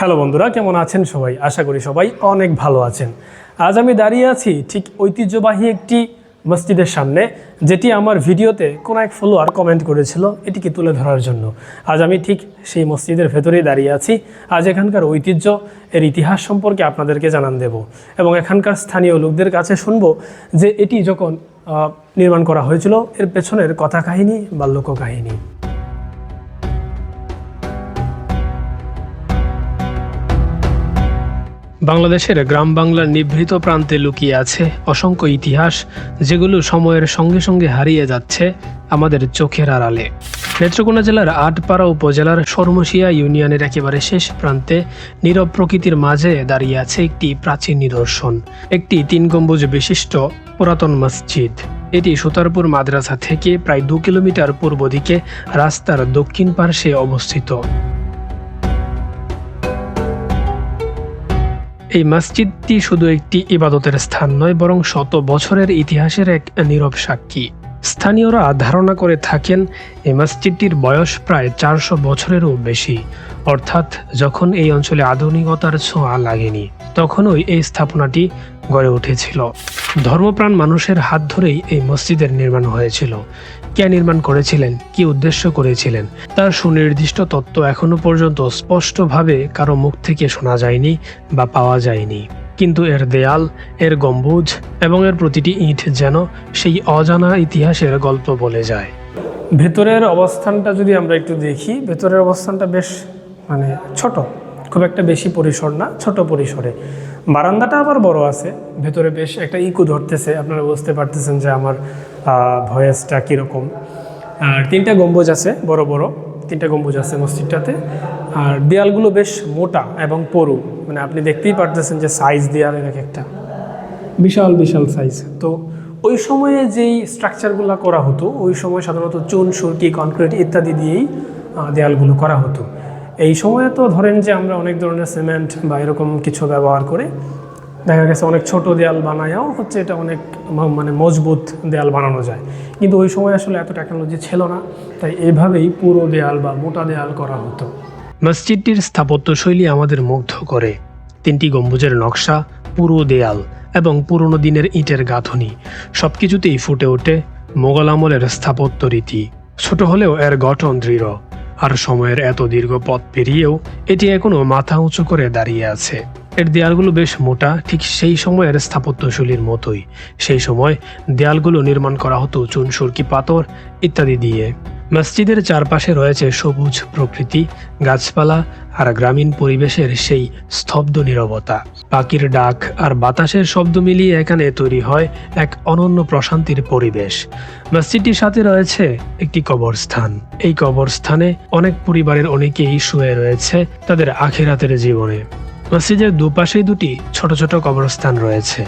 Hello বন্ধুরা, কেমন আছেন সবাই? আশা করি সবাই অনেক ভালো আছেন। আজ আমি দাঁড়িয়ে আছি ঠিক ঐতিহ্যবাহী একটি মসজিদের সামনে, যেটি আমার ভিডিওতে কোনো এক ফলোয়ার কমেন্ট করেছিল এটিকে তুলে ধরার জন্য। আজ আমি ঠিক সেই মসজিদের ভেতরেই দাঁড়িয়ে আছি। আজ এখানকার ঐতিহ্য, এর ইতিহাস সম্পর্কে আপনাদেরকে জানান দেব এবং এখানকার স্থানীয় লোকদের কাছে শুনবো যে এটি যখন নির্মাণ করা হয়েছিল এর পেছনের কথা কাহিনী বা লোককাহিনী। বাংলাদেশের গ্রাম বাংলার নিভৃত প্রান্তে লুকিয়ে আছে অসংখ্য ইতিহাস, যেগুলো সময়ের সঙ্গে সঙ্গে হারিয়ে যাচ্ছে আমাদের চোখের আড়ালে। নেত্রকোনা জেলার আটপাড়া উপজেলার শর্মশিয়া ইউনিয়নের একেবারে শেষ প্রান্তে নীরব প্রকৃতির মাঝে দাঁড়িয়ে আছে একটি প্রাচীন নিদর্শন, একটি 3 গম্বুজ বিশিষ্ট পুরাতন মসজিদ। এটি সুতারপুর মাদ্রাসা থেকে প্রায় 2 কিলোমিটার পূর্ব দিকে রাস্তার দক্ষিণ পার্শ্বে অবস্থিত। এই মসজিদটি শুধু একটি ইবাদতের স্থান নয়, বরং শত বছরের ইতিহাসের এক নীরব সাক্ষী। স্থানীয়রা ধারণা করে থাকেন এই মসজিদটির বয়স প্রায় 400 বছরেরও বেশি, অর্থাৎ যখন এই অঞ্চলে আধুনিকতার ছোঁয়া লাগেনি তখনই এই স্থাপনাটি গড়ে উঠেছিল। ধর্মপ্রাণ মানুষের হাত ধরেই এই মসজিদের নির্মাণ হয়েছিল। কে নির্মাণ করেছিলেন, কি উদ্দেশ্য করেছিলেন, তার সুনির্দিষ্ট তত্ত্ব এখনো পর্যন্ত স্পষ্টভাবে কারো মুখ থেকে শোনা যায়নি বা পাওয়া যায়নি। কিন্তু এর দেয়াল, এর গম্বুজ এবং এর প্রতিটি ইট যেন সেই অজানা ইতিহাসের গল্প বলে যায়। ভেতরের অবস্থানটা যদি আমরা একটু দেখি, ভেতরের অবস্থানটা বেশ ছোট, খুব একটা বেশি পরিসর না, ছোট পরিসরে। বারান্দাটা আবার বড় আছে, ভেতরে বেশ একটা ইকো ধরতেছে। আপনারা বুঝতে পারতেছেন যে আমার ভয়েসটা কীরকম। আর 3টা গম্বুজ আছে, বড় বড় 3টা গম্বুজ আছে মসজিদটাতে। আর দেয়ালগুলো বেশ মোটা এবং পরু, আপনি দেখতেই পারতেছেন যে সাইজ দেয়ালের এক একটা বিশাল বিশাল সাইজ। তো ওই সময়ে যেই স্ট্রাকচারগুলো করা হতো, ওই সময় সাধারণত চুন, সুরকি, কনক্রিট ইত্যাদি দিয়েই দেয়ালগুলো করা হতো। এই সময়ে তো ধরেন যে আমরা অনেক ধরনের সিমেন্ট বা এরকম কিছু ব্যবহার করে দেখা গেছে অনেক ছোট দেয়াল বানায়াও হচ্ছে এটা অনেক মজবুত দেয়াল বানানো যায়। কিন্তু ওই সময় আসলে এত টেকনোলজি ছিল না, তাই এইভাবেই পুরো দেয়াল বা মোটা দেয়াল করা হতো। মসজিদটির স্থাপত্যশৈলী আমাদের মুগ্ধ করে। 3টি গম্বুজের নকশা, পুরো দেয়াল এবং পুরনো দিনের ইটের গাঁথনি সবকিছুতেই ফুটে ওঠে মোগল আমলের স্থাপত্য রীতি। ছোট হলেও এর গঠন দৃঢ়, আর সময়ের এত দীর্ঘ পথ পেরিয়েও এটি এখনো মাথা উঁচু করে দাঁড়িয়ে আছে। এর দেয়ালগুলো বেশ মোটা, ঠিক সেই সময়ের স্থাপত্যশৈলীর মতোই। সেই সময় দেয়ালগুলো নির্মাণ করা হতো চুন, সুরকি, পাথর ইত্যাদি দিয়ে। মসজিদের চারপাশে রয়েছে সবুজ প্রকৃতি, গাছপালা আর গ্রামীণ পরিবেশের সেই স্তব্ধ নীরবতা। পাখির ডাক আর বাতাসের শব্দ মিলিয়ে এখানে তৈরি হয় এক অনন্য প্রশান্তির পরিবেশ। মসজিদটির সাথে রয়েছে একটি কবরস্থান। এই কবরস্থানে অনেক পরিবারের অনেকেই শুয়ে রয়েছে তাদের আখিরাতের জীবনে। মসজিদের দুপাশেই 2টি ছোট ছোট কবরস্থান রয়েছে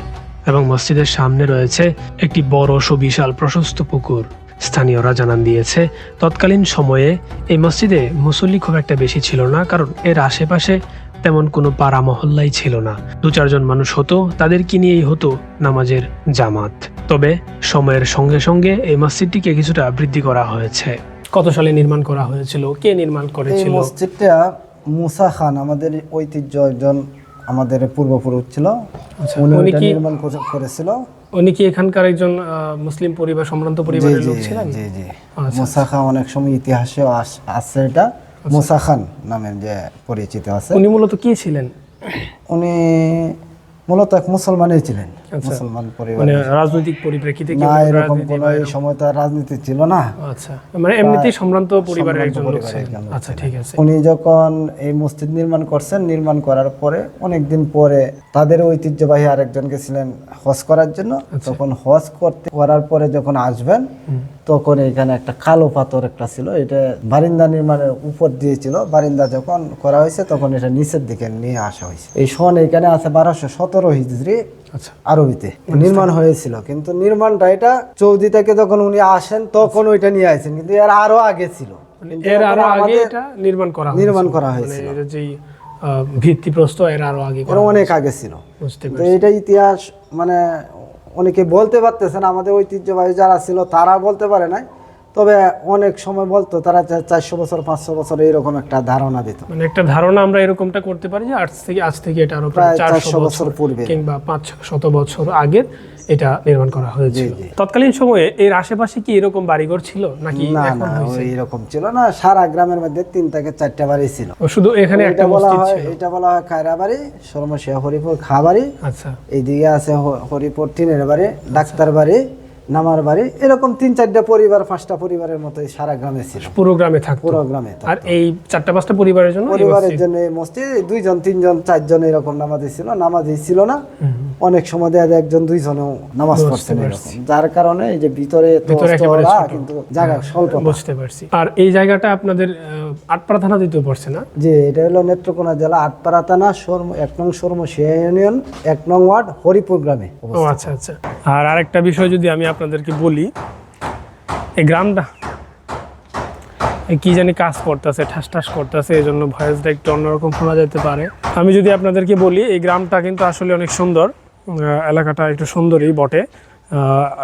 এবং মসজিদের সামনে রয়েছে একটি বড় সুবিশাল প্রশস্ত পুকুর। স্থানীয়রা জানান দিয়েছে তৎকালীন সময়ে এই মসজিদে মুসল্লি খুব একটা বেশি ছিল না, কারণ এর আশেপাশে তেমন কোনো পাড়া মহল্লাই ছিল না। 2-4 জন মানুষ হতো, তাদেরকে নিয়েই হতো নামাজের জামাত। তবে সময়ের সঙ্গে সঙ্গে এই মসজিদটিকে কিছুটা বৃদ্ধি করা হয়েছে। কত সালে নির্মাণ করা হয়েছিল, কে নির্মাণ করেছিল? মসজিদটা মুসা খান, আমাদের ঐতিহ্য একজন আমাদের পূর্বপুরুষ ছিল, উনি নির্মাণ করেছিল। উনি কি এখানকার একজন মুসলিম পরিবার, সম্ভ্রান্ত পরিবারের লোক ছিলেন? জি জি। মুসা খান অনেক সময় ইতিহাসে আছে, এটা মুসা খান নামে যে পরিচিত আছে। উনি মূলত কি ছিলেন? উনি মূলত এক মুসলমানই ছিলেন, মুসলমান পরিবার। রাজনৈতিক পরিপ্রেক্ষিতে না, এরকম কোনো এই সময় তো রাজনীতি ছিল না। আচ্ছা, এমনিতেই সম্ভ্রান্ত পরিবারের একজন লোক ছিলেন। আচ্ছা, ঠিক আছে। উনি যখন এই মসজিদ নির্মাণ করছেন, নির্মাণ করার পরে অনেকদিন পরে তাদের ঐতিহ্যবাহী আরেকজনকে ছিলেন হজ করার জন্য। তখন হজ করার পরে যখন আসবেন, তখন এখানে একটা কালো পাথর একটা ছিল, এটা বারিন্দা নির্মাণের উপর দিয়েছিল। বারিন্দা যখন করা হয়েছে তখন এটা নিচের দিকে নিয়ে আসা হয়েছে। এই সন এখানে আছে 1217 হিজরি আরবিতে নির্মাণ হয়েছিল। কিন্তু নির্মাণটা এটা চৌদি থেকে যখন উনি আসেন তখন ওইটা নিয়ে আসেন, কিন্তু এর আরো আগে ছিল। এর আরো আগে এটা নির্মাণ করা হয়েছিল। যে ভিত্তিপ্রস্তর এর আরো আগে, অনেক আগে ছিল। তো এটা ইতিহাস অনেকে বলতে পারতেছেন, আমাদের ঐতিহ্যবাহী যারা ছিল তারা বলতে পারে নাই, তবে অনেক সময় বলতো তারা 400 বছর 500 বছর এইরকম একটা ধারণা দিত। মানে একটা ধারণা আমরা এরকমটা করতে পারি যে আজ থেকে এটা আরো প্রায় 400 বছর পূর্বে কিংবা 500 বছর আগের এটা নির্মাণ করা হয়েছিল। তৎকালীন সময়ে এর আশেপাশে কি এরকম বাড়িঘর ছিল নাকি না এখন হয়েছে? এরকম ছিল না, সারা গ্রামের মধ্যে 3 থেকে 4টা বাড়ি ছিল। শুধু এখানে একটা মসজিদ ছিল। এটা বলা হয় খায়রা বাড়ি, শর্মশিয়া হরিপুর খা বাড়ি, আচ্ছা, এইদিকে আছে হরিপুর টিনের বাড়ি, ডাক্তার বাড়ি, নামার বাড়ি, এরকম 3-4টা পরিবার 5টা পরিবারের মতো সারা গ্রামে ছিল, পুরো গ্রামে থাকতো। পুরো গ্রামে। আর এই 4-5টা পরিবারের জন্য এই মসজিদ 2জন 3জন 4জন এরকম নামাজি ছিল, নামাজি ছিল না। অনেক সময় দেখা যায় 1-2জনও নামাজ পড়ছেন এরকম, যার কারণে এই যে ভিতরে কিন্তু জায়গা স্বল্প। বুঝতে পারছি। আর এই জায়গাটা আপনাদের আটপাড়া থানা দিতে পড়ছে না? যে এটা হলো নেত্রকোনা জেলা আটপাড়া থানা 1 নং শর্মশিয়া ইউনিয়ন 1 নং ওয়ার্ড হরিপুর গ্রামে। ও আচ্ছা আচ্ছা। আর আরেকটা বিষয় যদি আমি আপনাদেরকে বলি, এই গ্রামটা কি জানি কাজ করতেছে, ঠাস ঠাস করতেছে, এই জন্য ভয়েসটা একটু অন্যরকম শোনা যেতে পারে। আমি যদি আপনাদেরকে বলি, এই গ্রামটা কিন্তু আসলে অনেক সুন্দর, এলাকাটা একটু সুন্দরই বটে।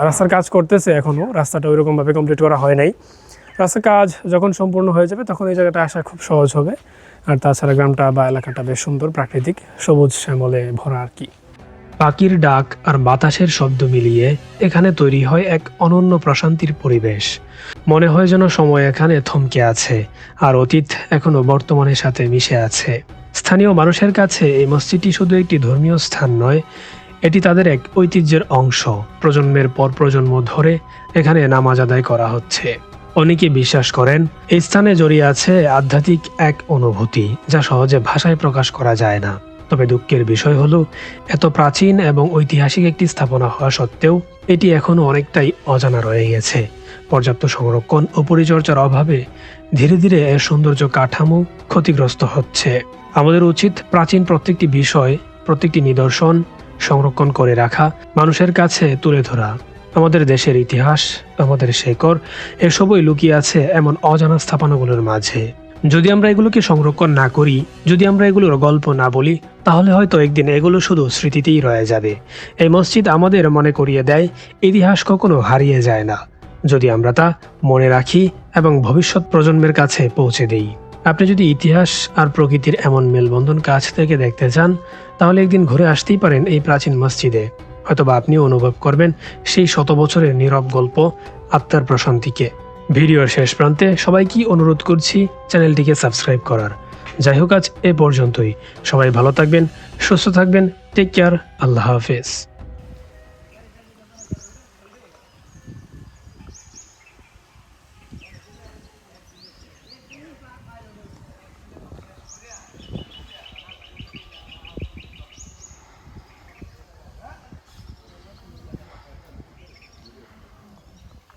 রাস্তার কাজ করতেছে এখনও, রাস্তাটা ওইরকমভাবে কমপ্লিট করা হয় নাই। রাস্তার কাজ যখন সম্পূর্ণ হয়ে যাবে তখন এই জায়গাটা আসা খুব সহজ হবে। আর তাছাড়া গ্রামটা বা এলাকাটা বেশ সুন্দর, প্রাকৃতিক সবুজ শ্যামলে ভরা আর কি। পাখির ডাক আর বাতাসের শব্দ মিলিয়ে এখানে তৈরি হয় এক অনন্য প্রশান্তির পরিবেশ। মনে হয় যেন সময় এখানে থমকে আছে আর অতীত এখনো বর্তমানের সাথে মিশে আছে। স্থানীয় মানুষের কাছে এই মসজিদটি শুধু একটি ধর্মীয় স্থান নয়, এটি তাদের এক ঐতিহ্যের অংশ। প্রজন্মের পর প্রজন্ম ধরে এখানে নামাজ আদায় করা হচ্ছে। অনেকে বিশ্বাস করেন এই স্থানে জড়িয়ে আছে আধ্যাত্মিক এক অনুভূতি, যা সহজে ভাষায় প্রকাশ করা যায় না। তবে দুঃখের বিষয় হলো, এত প্রাচীন এবং ঐতিহাসিক একটি স্থাপনা হওয়া সত্ত্বেও এটি এখনো অনেকটাই অজানা রয়ে গেছে। পর্যাপ্ত সংরক্ষণ ও পরিচর্যার অভাবে ধীরে ধীরে এর সৌন্দর্য কাঠামো ক্ষতিগ্রস্ত হচ্ছে। আমাদের উচিত প্রাচীন প্রত্যেকটি বিষয়, প্রত্যেকটি নিদর্শন সংরক্ষণ করে রাখা, মানুষের কাছে তুলে ধরা। আমাদের দেশের ইতিহাস, আমাদের শেকড়, এসবই লুকিয়ে আছে এমন অজানা স্থাপনাগুলোর মাঝে। যদি আমরা এগুলোকে সংরক্ষণ না করি, যদি আমরা এগুলোর গল্প না বলি, তাহলে হয়তো একদিন এগুলো শুধু স্মৃতিতেই রয়ে যাবে। এই মসজিদ আমাদের মনে করিয়ে দেয়, ইতিহাস কখনো হারিয়ে যায় না, যদি আমরা তা মনে রাখি এবং ভবিষ্যৎ প্রজন্মের কাছে পৌঁছে দেই। আপনি যদি ইতিহাস আর প্রকৃতির এমন মেলবন্ধন কাছ থেকে দেখতে চান, তাহলে একদিন ঘুরে আসতেই পারেন এই প্রাচীন মসজিদে। হয়তোবা আপনিও অনুভব করবেন সেই শত বছরের নীরব গল্প, আত্মার প্রশান্তিকে। ভিডিওর শেষ প্রান্তে সবাইকে অনুরোধ করছি চ্যানেলটিকে সাবস্ক্রাইব করার। যাই হোক, আজ এ পর্যন্তই। সবাই ভালো থাকবেন, সুস্থ থাকবেন। Take care. আল্লাহ হাফেজ।